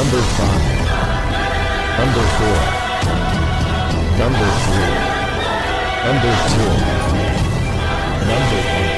Number 5, Number 4, Number 3, Number 2, Number 1.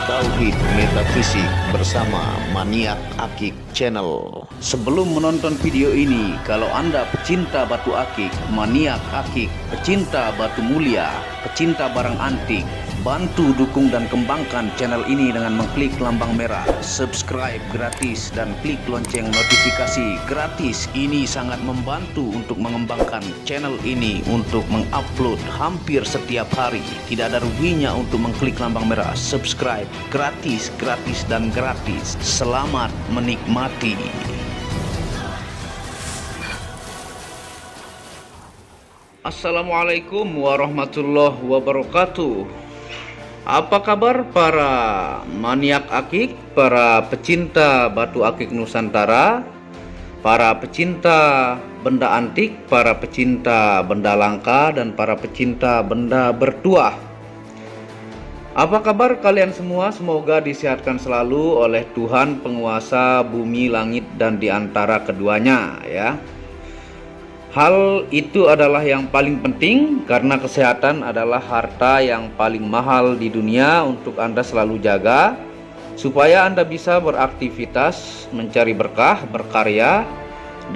Tauhid Metafisik bersama Maniak Akik Channel. Sebelum menonton video ini, kalau Anda pecinta batu akik, maniak akik, pecinta batu mulia, pecinta barang antik, bantu dukung dan kembangkan channel ini dengan mengklik lambang merah, subscribe gratis dan klik lonceng notifikasi gratis. Ini sangat membantu untuk mengembangkan channel ini untuk mengupload hampir setiap hari. Tidak ada ruginya untuk mengklik lambang merah, subscribe gratis, gratis dan gratis. Selamat menikmati. Assalamualaikum warahmatullahi wabarakatuh. Apa kabar para maniak akik, para pecinta batu akik Nusantara, para pecinta benda antik, para pecinta benda langka, dan para pecinta benda bertuah? Apa kabar kalian semua? Semoga disehatkan selalu oleh Tuhan penguasa bumi, langit, dan di antara keduanya, ya. Hal itu adalah yang paling penting karena kesehatan adalah harta yang paling mahal di dunia untuk Anda selalu jaga supaya Anda bisa beraktivitas, mencari berkah, berkarya,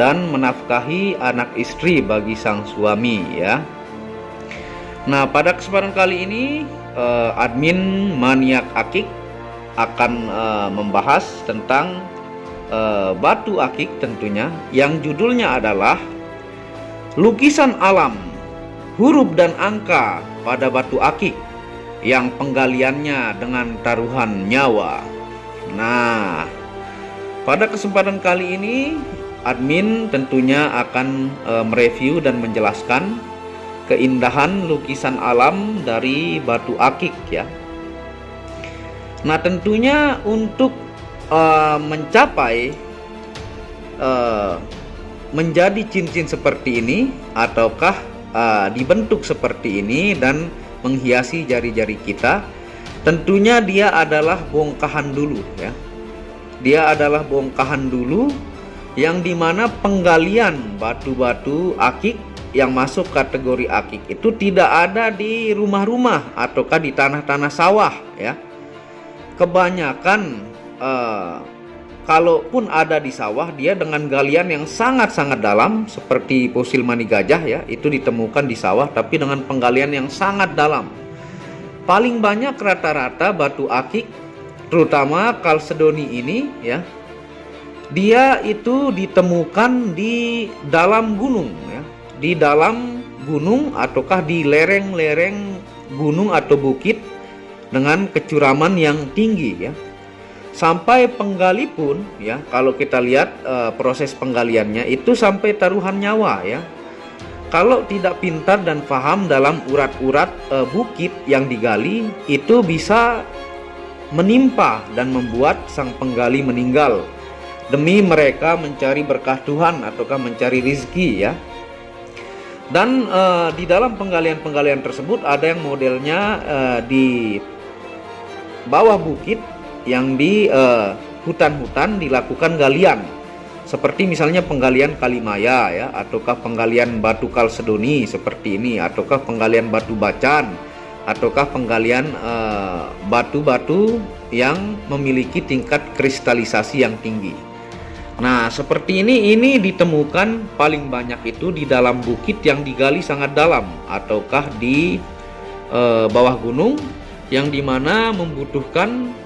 dan menafkahi anak istri bagi sang suami, ya. Nah, pada kesempatan kali ini admin Maniak Akik akan membahas tentang batu akik tentunya, yang judulnya adalah lukisan alam, huruf dan angka pada batu akik yang penggaliannya dengan taruhan nyawa. Nah, pada kesempatan kali ini admin tentunya akan mereview dan menjelaskan keindahan lukisan alam dari batu akik, ya. Nah, tentunya untuk mencapai menjadi cincin seperti ini ataukah dibentuk seperti ini dan menghiasi jari-jari kita, tentunya dia adalah bongkahan dulu, ya. Dia adalah bongkahan dulu yang dimana penggalian batu-batu akik yang masuk kategori akik itu tidak ada di rumah-rumah ataukah di tanah-tanah sawah, ya. Kebanyakan kalaupun ada di sawah, dia dengan galian yang sangat-sangat dalam seperti fosil mani gajah, ya, itu ditemukan di sawah tapi dengan penggalian yang sangat dalam. Paling banyak rata-rata batu akik terutama kalsedoni ini, ya, dia itu ditemukan di dalam gunung, ya, di dalam gunung ataukah di lereng-lereng gunung atau bukit dengan kecuraman yang tinggi, ya. Sampai penggali pun, ya, kalau kita lihat proses penggaliannya itu sampai taruhan nyawa, ya. Kalau tidak pintar dan paham dalam urat-urat bukit yang digali, itu bisa menimpa dan membuat sang penggali meninggal demi mereka mencari berkah Tuhan ataukah mencari rizki, ya. Dan di dalam penggalian-penggalian tersebut ada yang modelnya di bawah bukit, yang di hutan-hutan dilakukan galian, seperti misalnya penggalian Kalimaya, ya, ataukah penggalian batu kalsedoni seperti ini, ataukah penggalian batu bacan, ataukah penggalian batu-batu yang memiliki tingkat kristalisasi yang tinggi. Nah, seperti ini ditemukan paling banyak itu di dalam bukit yang digali sangat dalam ataukah di bawah gunung, yang dimana membutuhkan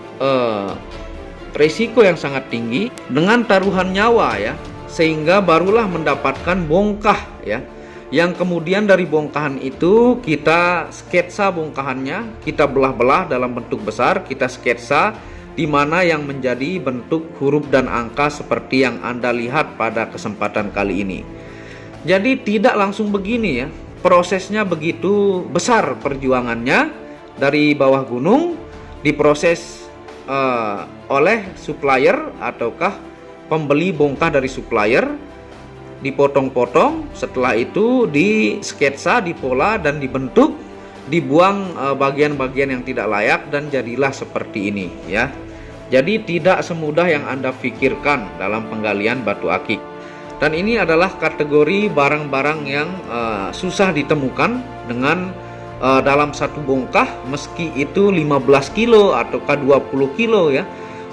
resiko yang sangat tinggi dengan taruhan nyawa, ya, sehingga barulah mendapatkan bongkah, ya, yang kemudian dari bongkahan itu kita sketsa bongkahannya, kita belah-belah dalam bentuk besar, kita sketsa di mana yang menjadi bentuk huruf dan angka seperti yang Anda lihat pada kesempatan kali ini. Jadi tidak langsung begini, ya, prosesnya begitu besar perjuangannya dari bawah gunung, diproses oleh supplier ataukah pembeli bongkah dari supplier, dipotong-potong, setelah itu di sketsa, dipola dan dibentuk, dibuang bagian-bagian yang tidak layak dan jadilah seperti ini, ya. Jadi tidak semudah yang Anda pikirkan dalam penggalian batu akik. Dan ini adalah kategori barang-barang yang susah ditemukan dengan dalam satu bongkah, meski itu 15 kilo ataukah 20 kilo ya,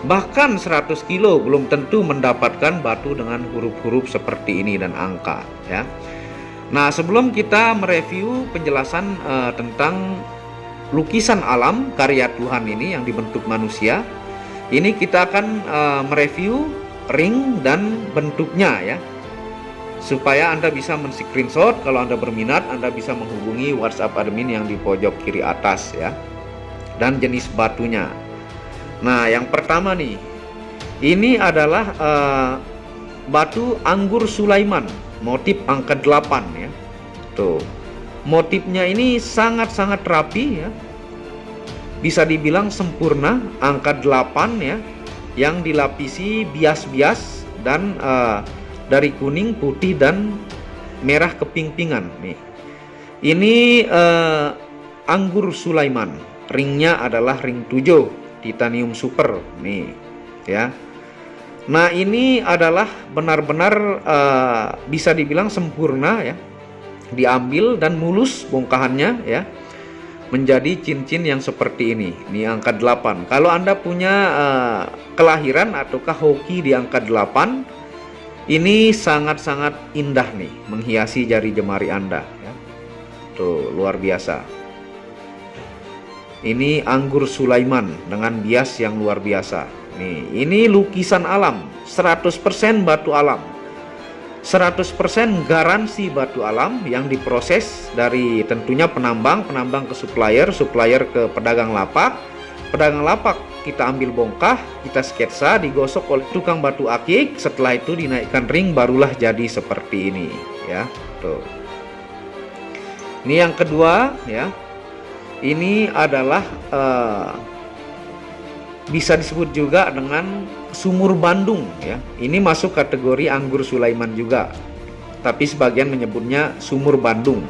bahkan 100 kilo belum tentu mendapatkan batu dengan huruf-huruf seperti ini dan angka ya. Nah, sebelum kita mereview penjelasan tentang lukisan alam karya Tuhan ini yang dibentuk manusia, ini kita akan mereview ring dan bentuknya ya, supaya Anda bisa men-screenshot. Kalau Anda berminat, Anda bisa menghubungi WhatsApp admin yang di pojok kiri atas ya. Dan jenis batunya. Nah, yang pertama nih, ini adalah batu anggur Sulaiman, motif angka 8 ya. Tuh. Motifnya ini sangat-sangat rapi ya. Bisa dibilang sempurna, angka 8 ya, yang dilapisi bias-bias dan dari kuning, putih, dan merah keping-pingan nih. Ini anggur Sulaiman. Ringnya adalah ring 7 titanium super nih ya. Nah, ini adalah benar-benar bisa dibilang sempurna ya. Diambil dan mulus bongkahannya ya, menjadi cincin yang seperti ini. Ini angka 8. Kalau Anda punya kelahiran ataukah hoki di angka 8, ini sangat-sangat indah nih, menghiasi jari jemari Anda ya. Tuh, luar biasa. Ini anggur Sulaiman dengan bias yang luar biasa. Nih, ini lukisan alam, 100% batu alam. 100% garansi batu alam yang diproses dari tentunya penambang ke supplier ke pedagang lapak kita ambil bongkah, kita sketsa, digosok oleh tukang batu akik, setelah itu dinaikkan ring, barulah jadi seperti ini ya. Tuh. Ini yang kedua ya. Ini adalah bisa disebut juga dengan sumur Bandung ya. Ini masuk kategori anggur Sulaiman juga, tapi sebagian menyebutnya sumur Bandung.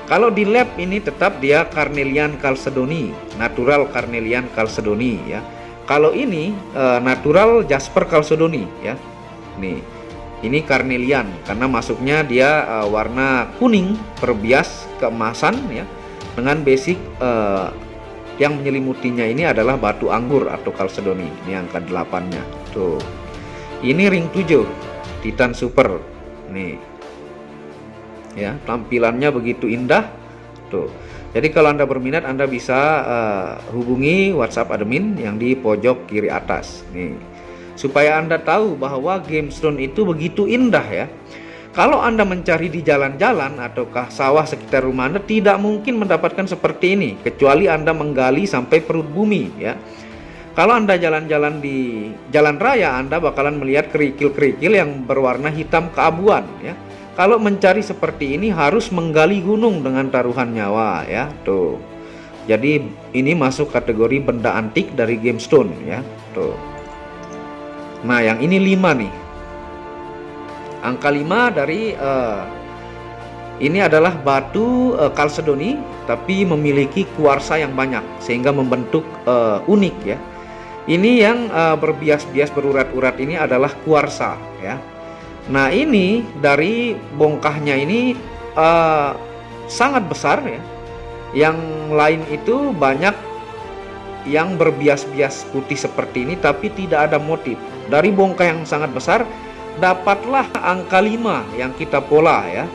Kalau di lab ini tetap dia Carnelian Chalcedony, natural Carnelian Chalcedony ya. Kalau ini natural Jasper Chalcedony ya. Nih, ini Carnelian karena masuknya dia warna kuning perbias keemasan ya, dengan basic yang menyelimutinya ini adalah batu anggur atau Chalcedony. Ini angka 8-nya. Tuh. Ini ring 7 Titan Super. Nih. Ya, tampilannya begitu indah. Tuh. Jadi kalau Anda berminat, Anda bisa hubungi WhatsApp admin yang di pojok kiri atas. Nih. Supaya Anda tahu bahwa gemstone itu begitu indah ya. Kalau Anda mencari di jalan-jalan ataukah sawah sekitar rumah Anda, tidak mungkin mendapatkan seperti ini, kecuali Anda menggali sampai perut bumi ya. Kalau Anda jalan-jalan di jalan raya, Anda bakalan melihat kerikil-kerikil yang berwarna hitam keabuan ya. Kalau mencari seperti ini harus menggali gunung dengan taruhan nyawa ya. Tuh. Jadi ini masuk kategori benda antik dari gemstone ya. Tuh. Nah, yang ini 5 nih. Angka 5 dari ini adalah batu Chalcedony, tapi memiliki kuarsa yang banyak sehingga membentuk unik ya. Ini yang berbias-bias berurat-urat ini adalah kuarsa ya. Nah, ini dari bongkahnya ini sangat besar ya. Yang lain itu banyak yang berbias-bias putih seperti ini tapi tidak ada motif. Dari bongkah yang sangat besar dapatlah angka 5 yang kita pola ya.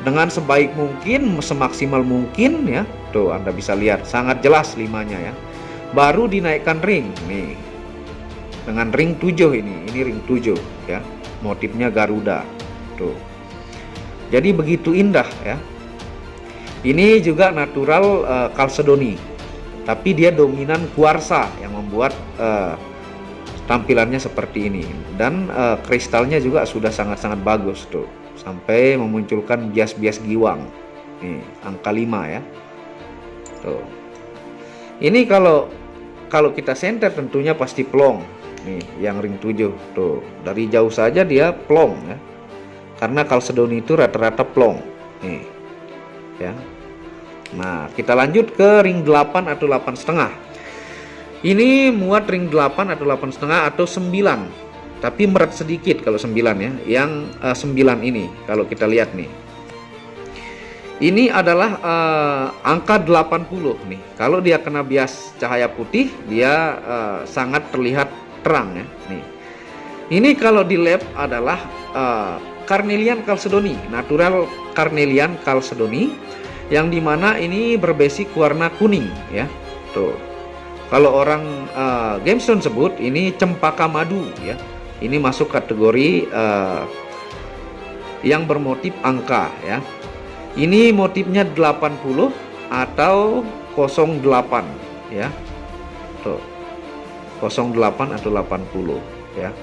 Dengan sebaik mungkin, semaksimal mungkin ya. Tuh, Anda bisa lihat sangat jelas 5-nya ya. Baru dinaikkan ring nih. Dengan ring 7 ini ring 7 ya. Motifnya Garuda. Tuh. Jadi begitu indah ya. Ini juga natural Chalcedony, tapi dia dominan kuarsa yang membuat tampilannya seperti ini. Dan kristalnya juga sudah sangat-sangat bagus tuh, sampai memunculkan bias-bias giwang. Nih, angka 5 ya. Tuh. Ini kalau kita senter tentunya pasti plong. Nih, yang ring 7 tuh. Dari jauh saja dia plong ya. Karena Chalcedony itu rata-rata plong. Nih. Ya. Nah, kita lanjut ke ring 8 atau 8,5. Ini muat ring 8 atau 8,5 atau 9. tapi meret sedikit kalau 9 ya. Yang 9 ini kalau kita lihat nih, ini adalah angka 80 nih. Kalau dia kena bias cahaya putih, dia sangat terlihat terang ya. Nih, ini kalau di lab adalah Carnelian chalcedony, natural Carnelian chalcedony, yang dimana ini berbasik warna kuning ya. Tuh, kalau orang gemstone sebut ini cempaka madu ya. Ini masuk kategori yang bermotif angka ya. Ini motifnya 80 atau 08 ya. Tuh, 08 atau 80 ya.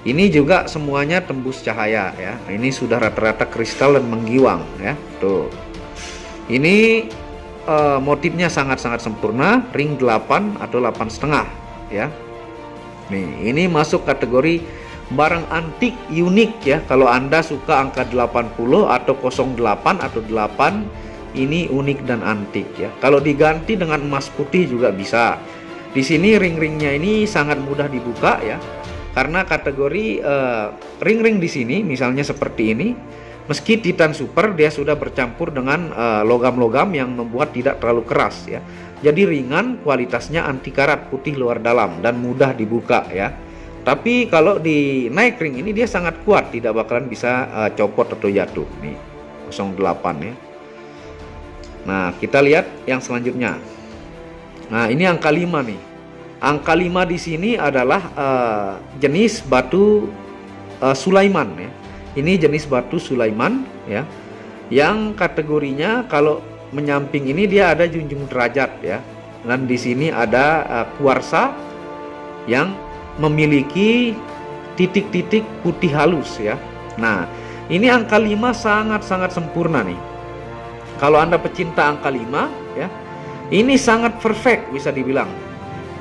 Ini juga semuanya tembus cahaya ya. Ini sudah rata-rata kristal dan menggiwang ya. Tuh, ini motifnya sangat-sangat sempurna, ring 8 atau 8,5 ya. Nih, ini masuk kategori barang antik unik ya. Kalau Anda suka angka 80 atau 08 atau 8, ini unik dan antik ya. Kalau diganti dengan emas putih juga bisa. Di sini ring-ringnya ini sangat mudah dibuka ya. Karena kategori ring-ring di sini misalnya seperti ini, meski Titan Super dia sudah bercampur dengan logam-logam yang membuat tidak terlalu keras ya. Jadi ringan, kualitasnya anti karat, putih luar dalam dan mudah dibuka ya. Tapi kalau di naik ring ini dia sangat kuat, tidak bakalan bisa copot atau jatuh. Nih 08 ya. Nah, kita lihat yang selanjutnya. Nah, ini angka 5 nih. Angka 5 di sini adalah jenis batu Sulaiman ya. Ini jenis batu Sulaiman ya. Yang kategorinya kalau menyamping ini dia ada junjung derajat ya. Dan di sini ada kuarsa yang memiliki titik-titik putih halus ya. Nah, ini angka 5 sangat-sangat sempurna nih. Kalau Anda pecinta angka 5 ya, ini sangat perfect bisa dibilang.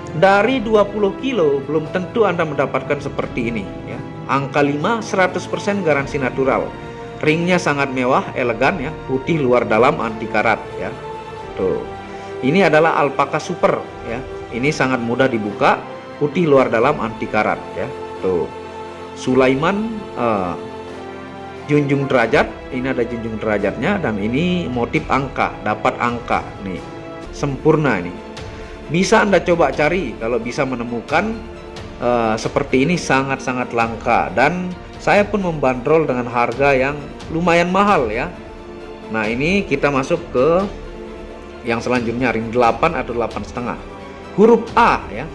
Dari 20 kilo belum tentu Anda mendapatkan seperti ini ya. Angka 5 100% garansi natural. Ringnya sangat mewah, elegan ya, putih luar dalam anti karat ya. Tuh. Ini adalah alpaka super ya. Ini sangat mudah dibuka, putih luar dalam anti karat ya. Tuh. Sulaiman junjung derajat, ini ada junjung derajatnya dan ini motif angka, dapat angka nih. Sempurna ini. Bisa Anda coba cari kalau bisa menemukan seperti ini, sangat-sangat langka dan saya pun membandrol dengan harga yang lumayan mahal ya. Nah, ini kita masuk ke yang selanjutnya, ring 8 atau 8,5. Huruf A ya.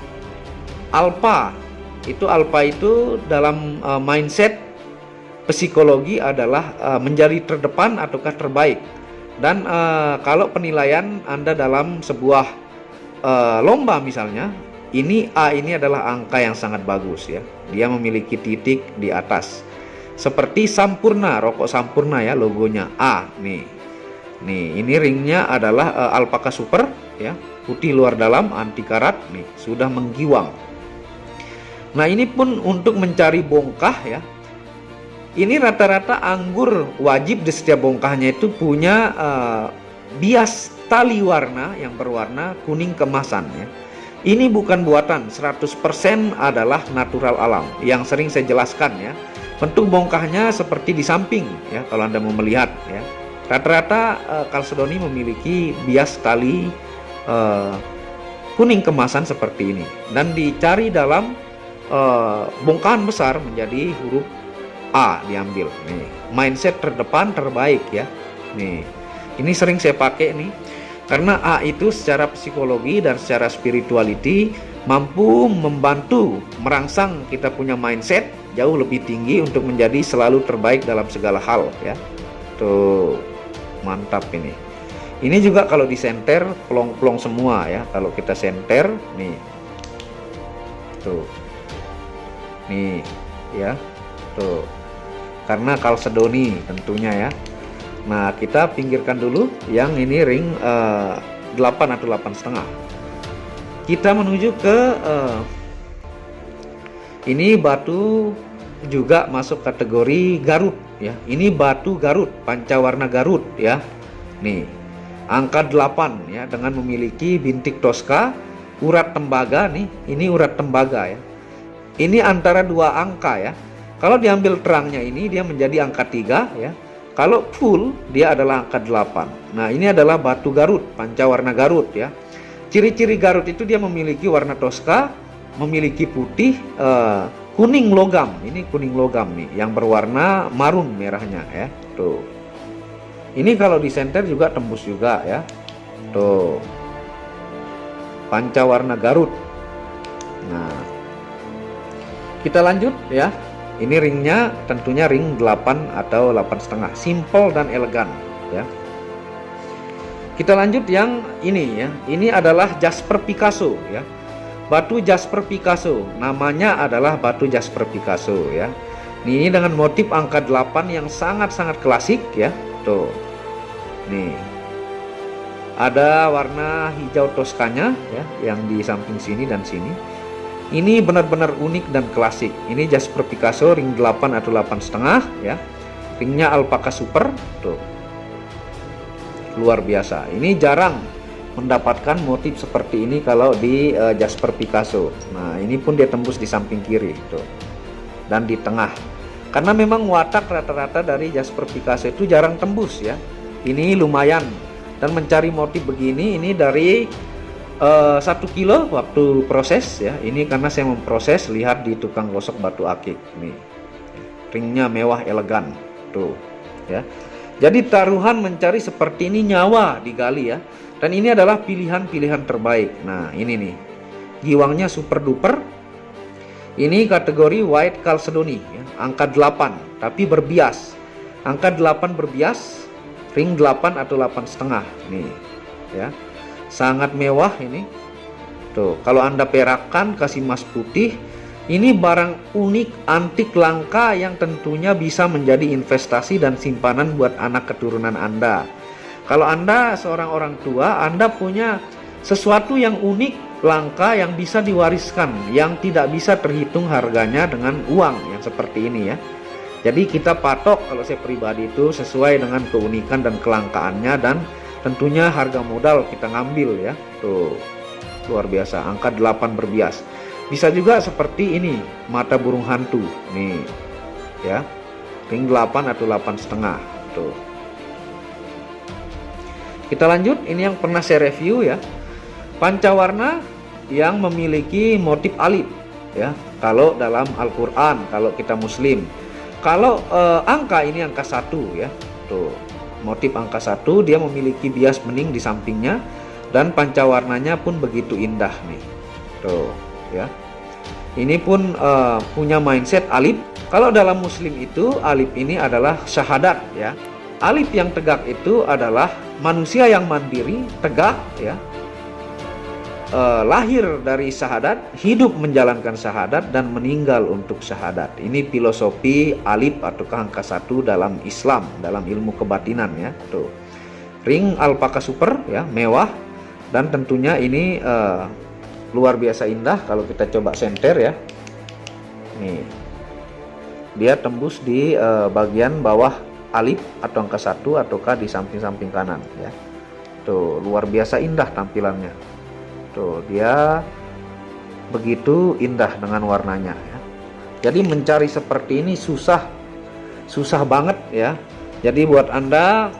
Alpha. Alpha itu dalam mindset psikologi adalah menjadi terdepan ataukah terbaik. Dan kalau penilaian Anda dalam sebuah lomba misalnya, ini A ini adalah angka yang sangat bagus ya. Dia memiliki titik di atas. Seperti Sampurna, rokok Sampurna ya, logonya A nih. Nih, ini ringnya adalah alpaka super ya, putih luar dalam anti karat nih, sudah menggiwang. Nah, ini pun untuk mencari bongkah ya. Ini rata-rata anggur wajib di setiap bongkahnya itu punya bias tali warna yang berwarna kuning keemasan ya. Ini bukan buatan, 100% adalah natural alam yang sering saya jelaskan ya. Bentuk bongkahnya seperti di samping ya, kalau Anda mau melihat ya. Rata-rata chalcedony memiliki bias tali kuning kemasan seperti ini dan dicari dalam bongkahan besar menjadi huruf A diambil nih. Mindset terdepan terbaik ya. Nih, ini sering saya pakai nih. Karena A itu secara psikologi dan secara spirituality mampu membantu merangsang kita punya mindset jauh lebih tinggi untuk menjadi selalu terbaik dalam segala hal ya. Tuh, mantap ini. Ini juga kalau disenter plong-plong semua ya. Kalau kita senter nih. Tuh. Nih ya. Tuh. Karena chalcedony tentunya ya. Nah, kita pinggirkan dulu yang ini ring 8 atau 8,5. Kita menuju ke ini batu juga masuk kategori Garut ya. Ini batu Garut, pancawarna Garut ya. Nih, angka 8 ya, dengan memiliki bintik Tosca, urat tembaga nih. Ini urat tembaga ya. Ini antara dua angka ya. Kalau diambil terangnya ini dia menjadi angka 3 ya. Kalau full dia adalah angka 8. Nah, ini adalah batu Garut, pancawarna Garut ya. Ciri-ciri Garut itu dia memiliki warna toska, memiliki putih, kuning logam. Ini kuning logam nih, yang berwarna marun merahnya ya. Tuh. Ini kalau disenter juga tembus juga ya. Tuh. Pancawarna Garut. Nah, kita lanjut ya. Ini ringnya tentunya ring 8 atau 8,5, simple dan elegan ya. Kita lanjut yang ini ya. Ini adalah Jasper Picasso ya. Batu Jasper Picasso, namanya adalah batu Jasper Picasso ya. Ini dengan motif angka 8 yang sangat-sangat klasik ya. Tuh. Nih. Ada warna hijau toskanya ya, yang di samping sini dan sini. Ini benar-benar unik dan klasik. Ini Jasper Picasso ring 8 atau 8,5 ya. Ringnya alpaka super tuh. Luar biasa. Ini jarang mendapatkan motif seperti ini kalau di Jasper Picasso. Nah, ini pun dia tembus di samping kiri tuh. Dan di tengah. Karena memang watak rata-rata dari Jasper Picasso itu jarang tembus ya. Ini lumayan. Dan mencari motif begini ini dari 1 kilo waktu proses ya. Ini karena saya memproses, lihat di tukang gosok batu akik nih. Ringnya mewah elegan tuh ya. Jadi taruhan mencari seperti ini nyawa digali ya. Dan ini adalah pilihan-pilihan terbaik. Nah, ini nih. Giwangnya super duper. Ini kategori white chalcedony ya. Angka 8 tapi berbias. Angka 8 berbias, ring 8 atau 8,5 nih ya. Sangat mewah ini. Tuh, kalau Anda perakkan kasih emas putih, ini barang unik, antik, langka yang tentunya bisa menjadi investasi dan simpanan buat anak keturunan Anda. Kalau Anda seorang orang tua, Anda punya sesuatu yang unik, langka yang bisa diwariskan, yang tidak bisa terhitung harganya dengan uang yang seperti ini ya. Jadi kita patok, kalau saya pribadi itu sesuai dengan keunikan dan kelangkaannya, dan tentunya harga modal kita ngambil ya. Tuh, luar biasa, angka 8 berbias. Bisa juga seperti ini, mata burung hantu nih ya, ring 8 atau 8,5 tuh. Kita lanjut, ini yang pernah saya review ya, pancawarna yang memiliki motif alif ya. Kalau dalam Al-Quran, kalau kita muslim, kalau angka ini angka 1 ya. Tuh, motif angka 1, dia memiliki bias bening di sampingnya, dan pancawarnanya pun begitu indah nih. Tuh ya. Ini pun punya mindset alif. Kalau dalam muslim itu alif ini adalah syahadat ya. Alif yang tegak itu adalah manusia yang mandiri, tegak ya. Lahir dari syahadat, hidup menjalankan syahadat, dan meninggal untuk syahadat. Ini filosofi alif atau angka 1 dalam Islam, dalam ilmu kebatinan ya. Tuh. Ring alpaka super ya, mewah, dan tentunya ini luar biasa indah. Kalau kita coba senter ya. Nih. Dia tembus di bagian bawah alif atau angka 1 ataukah di samping-samping kanan ya. Tuh, luar biasa indah tampilannya. Tuh, dia begitu indah dengan warnanya ya. Jadi mencari seperti ini susah banget ya. Jadi buat Anda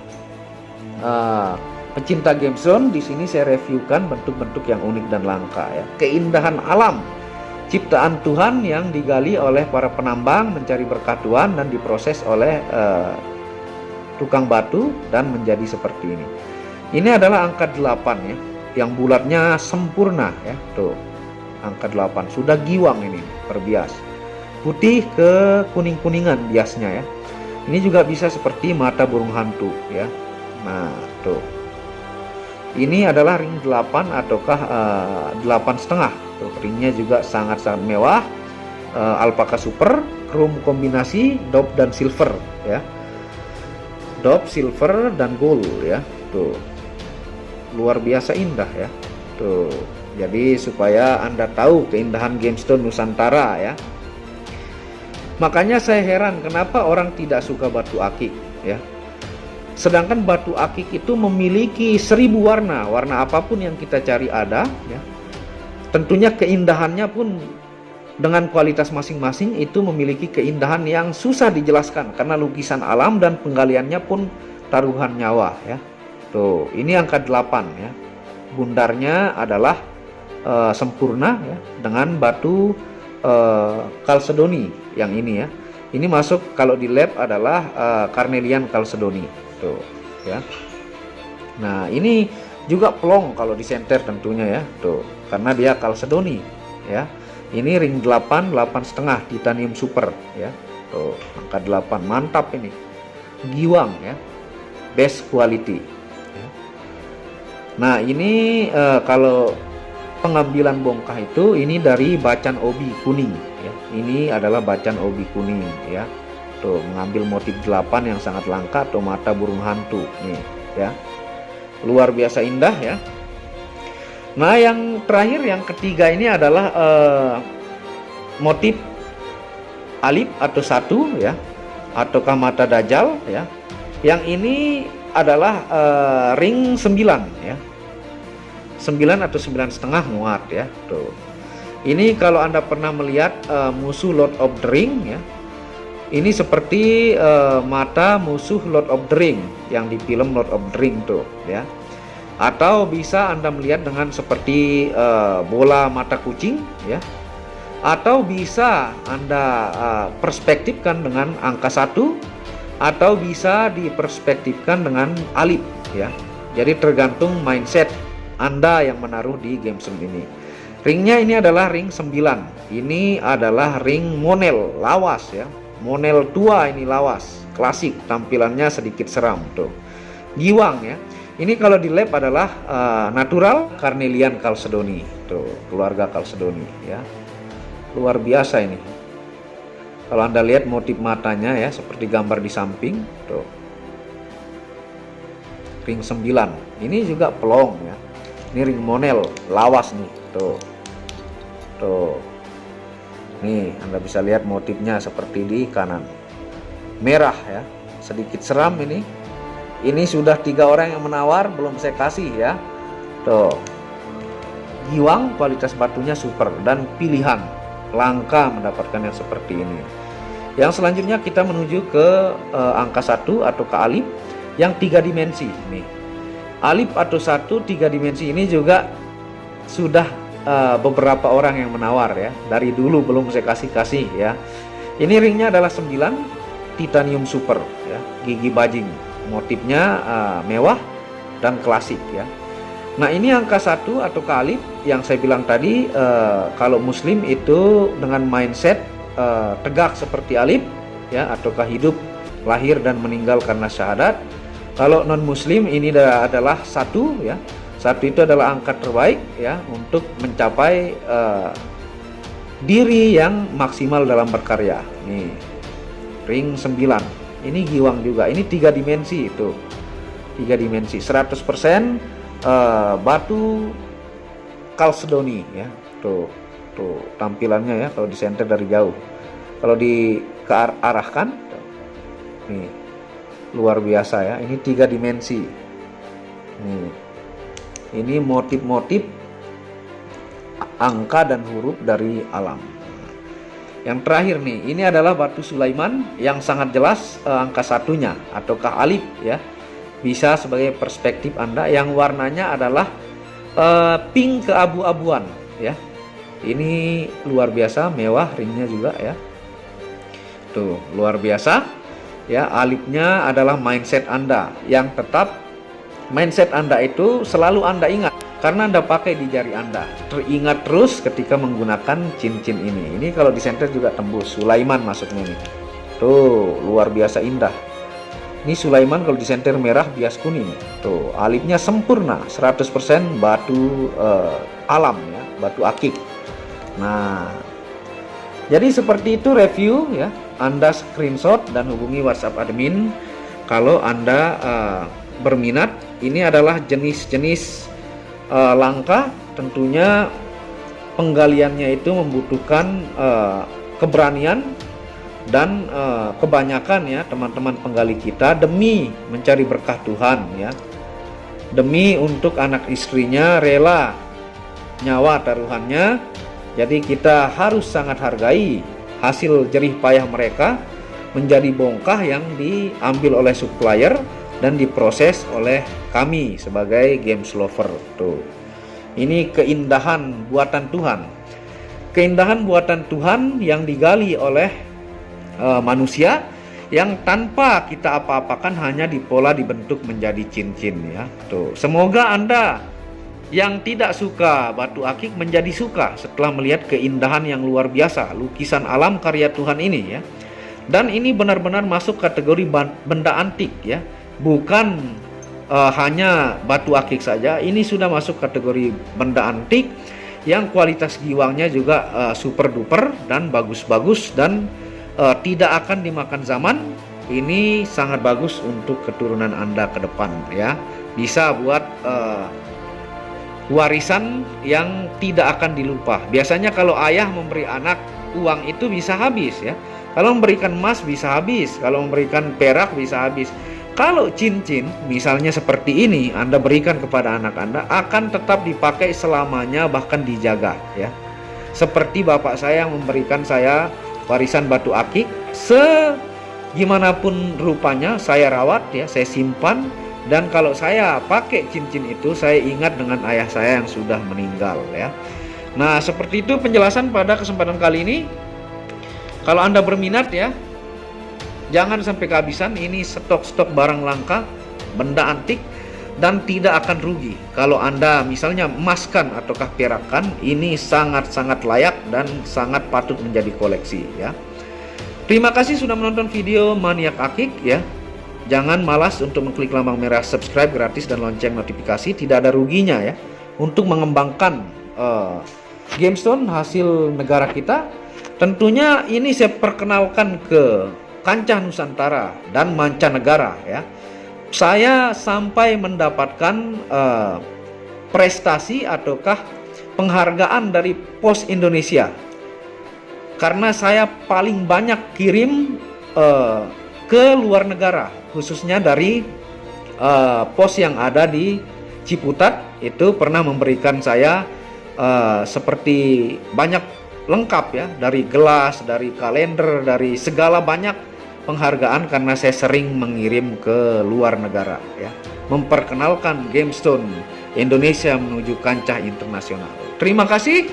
pecinta gemstone, di sini saya reviewkan bentuk-bentuk yang unik dan langka ya. Keindahan alam ciptaan Tuhan yang digali oleh para penambang mencari berkat Tuhan dan diproses oleh tukang batu dan menjadi seperti ini. Ini adalah angka 8 ya, yang bulatnya sempurna ya. Tuh, angka 8 sudah giwang ini perbias, putih ke kuning-kuningan biasnya ya. Ini juga bisa seperti mata burung hantu ya. Nah, tuh, ini adalah ring 8 ataukah 8,5. Tuh, ringnya juga sangat-sangat mewah, alpaka super, chrome kombinasi dop dan silver ya. Dop, silver, dan gold ya. Tuh, luar biasa indah ya. Tuh, jadi supaya Anda tahu keindahan gemstone Nusantara ya. Makanya saya heran kenapa orang tidak suka batu akik ya. Sedangkan batu akik itu memiliki 1000 warna, warna apapun yang kita cari ada ya. Tentunya keindahannya pun dengan kualitas masing-masing itu memiliki keindahan yang susah dijelaskan karena lukisan alam dan penggaliannya pun taruhan nyawa ya. Tuh, ini angka 8 ya. Bundarnya adalah sempurna ya, dengan batu kalsedoni yang ini ya. Ini masuk kalau di lab adalah carnelian kalsedoni. Tuh ya. Nah, ini juga plong kalau di senter tentunya ya. Tuh, karena dia kalsedoni ya. Ini ring 8, 8,5 titanium super ya. Tuh, angka 8. Mantap ini. Giwang ya. Best quality. Ya. Nah, ini kalau pengambilan bongkah itu ini dari bacan obi kuning ya. Ini adalah bacan obi kuning ya. Tuh, mengambil motif 8 yang sangat langka atau mata burung hantu nih ya. Luar biasa indah ya. Nah, yang terakhir, yang ketiga ini adalah motif alif atau satu ya, ataukah mata dajjal ya. Yang ini adalah ring 9 ya. 9 atau 9,5 muat ya. Tuh. Ini kalau Anda pernah melihat musuh Lord of the Ring ya. Ini seperti mata musuh Lord of the Ring yang di film Lord of the Ring tuh ya. Atau bisa Anda melihat dengan seperti bola mata kucing ya. Atau bisa Anda perspektifkan dengan angka 1, atau bisa diperspektifkan dengan alif ya. Jadi tergantung mindset Anda yang menaruh di game ini. Ringnya ini adalah ring 9. Ini adalah ring monel lawas ya. Monel tua ini lawas, klasik, tampilannya sedikit seram tuh. Giwang ya. Ini kalau di lab adalah natural carnelian kalsedoni. Tuh, keluarga kalsedoni ya. Luar biasa ini. Kalau Anda lihat motif matanya ya, seperti gambar di samping tuh. Ring 9. Ini juga pelong ya. Ini ring monel lawas nih, tuh. Tuh. Nih, Anda bisa lihat motifnya seperti di kanan. Merah ya. Sedikit seram ini. Ini sudah 3 orang yang menawar, belum saya kasih ya. Tuh. Giwang, kualitas batunya super dan pilihan. Langka mendapatkan yang seperti ini. Yang selanjutnya kita menuju ke angka 1 atau ke alif yang 3 dimensi nih. Alif atau 1 3 dimensi ini juga sudah beberapa orang yang menawar ya. Dari dulu belum saya kasih ya. Ini ringnya adalah 9 titanium super ya, gigi bajing. Motifnya mewah dan klasik ya. Nah, ini angka 1 atau ke alif yang saya bilang tadi, kalau muslim itu dengan mindset tegak seperti alif ya, ataukah hidup, lahir dan meninggal karena syahadat. Kalau non muslim ini adalah 1 ya. 1 itu adalah angka terbaik ya untuk mencapai diri yang maksimal dalam berkarya. Nih, ring 9. Ini giwang juga. Ini 3 dimensi itu. 3 dimensi. 100% batu kalsedoni ya. Tuh tampilannya ya kalau di center dari jauh. Kalau arahkan nih, luar biasa ya. Ini 3 dimensi. Nih. Ini motif-motif angka dan huruf dari alam. Yang terakhir nih, ini adalah batu Sulaiman yang sangat jelas angka 1-nya ataukah alif ya. Bisa sebagai perspektif Anda, yang warnanya adalah pink keabu-abuan ya. Ini luar biasa, mewah, ringnya juga ya. Tuh, luar biasa ya. Alifnya adalah mindset Anda yang tetap, mindset Anda itu selalu Anda ingat karena Anda pakai di jari Anda. Teringat terus ketika menggunakan cincin ini. Ini kalau di center juga tembus. Sulaiman masuknya nih. Tuh, luar biasa indah. Ini Sulaiman kalau di center merah bias kuning. Tuh, alifnya sempurna, 100% batu alam ya, batu akik. Nah, jadi seperti itu review ya. Anda screenshot dan hubungi WhatsApp admin kalau Anda berminat. Ini adalah jenis-jenis langka, tentunya penggaliannya itu membutuhkan keberanian dan kebanyakan ya teman-teman penggali kita demi mencari berkah Tuhan ya, demi untuk anak istrinya rela nyawa taruhannya Jadi kita harus sangat hargai hasil jerih payah mereka menjadi bongkah yang diambil oleh supplier dan diproses oleh kami sebagai games lover. Tuh. Ini keindahan buatan Tuhan. Keindahan buatan Tuhan yang digali oleh manusia yang tanpa kita apa-apakan, hanya dipola dibentuk menjadi cincin ya. Tuh. Semoga Anda yang tidak suka batu akik menjadi suka setelah melihat keindahan yang luar biasa lukisan alam karya Tuhan ini ya. Dan ini benar-benar masuk kategori benda antik ya. Bukan hanya batu akik saja, ini sudah masuk kategori benda antik yang kualitas giwangnya juga super duper dan bagus-bagus dan tidak akan dimakan zaman. Ini sangat bagus untuk keturunan Anda ke depan ya. Bisa buat warisan yang tidak akan dilupa. Biasanya kalau ayah memberi anak uang itu bisa habis ya. Kalau memberikan emas bisa habis, kalau memberikan perak bisa habis. Kalau cincin misalnya seperti ini Anda berikan kepada anak Anda, akan tetap dipakai selamanya, bahkan dijaga ya. Seperti bapak saya yang memberikan saya warisan batu akik, segimanapun rupanya saya rawat ya, saya simpan. Dan kalau saya pakai cincin itu, saya ingat dengan ayah saya yang sudah meninggal ya. Nah seperti itu penjelasan pada kesempatan kali ini. Kalau Anda berminat ya, jangan sampai kehabisan. Ini stok-stok barang langka, benda antik, dan tidak akan rugi. Kalau Anda misalnya emaskan ataukah perakan, ini sangat-sangat layak dan sangat patut menjadi koleksi ya. Terima kasih sudah menonton video Maniak Akik ya. Jangan malas untuk mengklik lambang merah subscribe gratis dan lonceng notifikasi, tidak ada ruginya ya, untuk mengembangkan GameStone hasil negara kita. Tentunya ini saya perkenalkan ke kancah Nusantara dan mancanegara ya. Saya sampai mendapatkan prestasi ataukah penghargaan dari Pos Indonesia, karena saya paling banyak kirim ke luar negara, khususnya dari pos yang ada di Ciputat. Itu pernah memberikan saya seperti banyak lengkap ya, dari gelas, dari kalender, dari segala banyak penghargaan, karena saya sering mengirim ke luar negara ya, memperkenalkan GameStone Indonesia menuju kancah internasional. Terima kasih.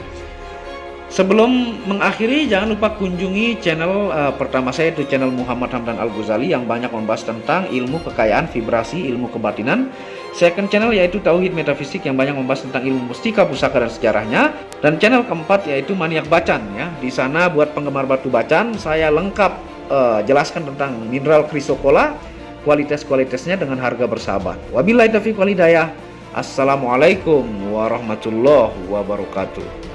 Sebelum mengakhiri, jangan lupa kunjungi channel pertama saya, itu channel Muhammad Hamdan Al-Ghazali, yang banyak membahas tentang ilmu kekayaan, vibrasi, ilmu kebatinan. Second channel yaitu Tauhid Metafisik, yang banyak membahas tentang ilmu mustika, pusaka, dan sejarahnya. Dan channel keempat yaitu Maniak Bacan ya. Di sana buat penggemar batu bacan, saya lengkap jelaskan tentang mineral krisokola, kualitas-kualitasnya dengan harga bersahabat. Wabillahi taufiq wal hidayah. Assalamualaikum warahmatullahi wabarakatuh.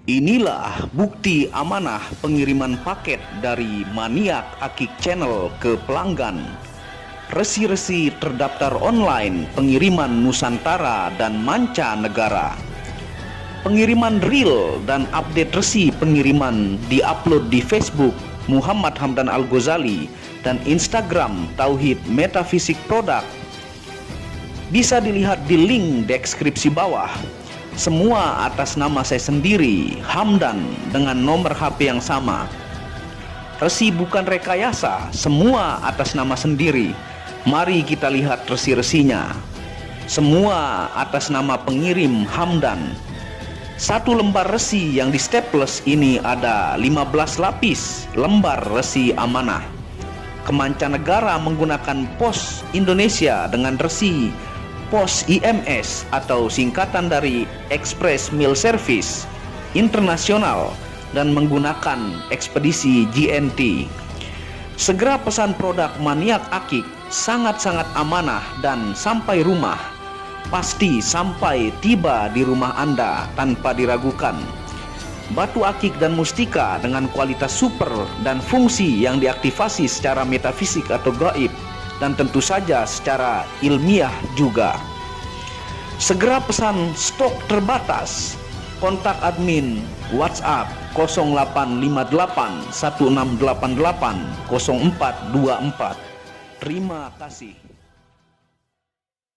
Inilah bukti amanah pengiriman paket dari Maniak Akik Channel ke pelanggan. Resi-resi terdaftar online pengiriman Nusantara dan mancanegara. Pengiriman real dan update resi pengiriman diupload di Facebook Muhammad Hamdan Al-Ghazali dan Instagram Tauhid Metafisik Produk. Bisa dilihat di link deskripsi bawah. Semua atas nama saya sendiri, Hamdan, dengan nomor HP yang sama. Resi bukan rekayasa, semua atas nama sendiri. Mari kita lihat resi-resinya. Semua atas nama pengirim Hamdan. Satu lembar resi yang di staples ini ada 15 lapis lembar resi amanah. Kemancanegara menggunakan Pos Indonesia dengan resi Pos IMS atau singkatan dari Express Mail Service Internasional dan menggunakan ekspedisi GNT. Segera pesan produk Maniak Akik, sangat-sangat amanah dan sampai rumah. Pasti sampai tiba di rumah Anda tanpa diragukan. Batu akik dan mustika dengan kualitas super dan fungsi yang diaktifasi secara metafisik atau gaib, dan tentu saja secara ilmiah juga. Segera pesan, stok terbatas. Kontak admin WhatsApp 0858 1688 0424. Terima kasih.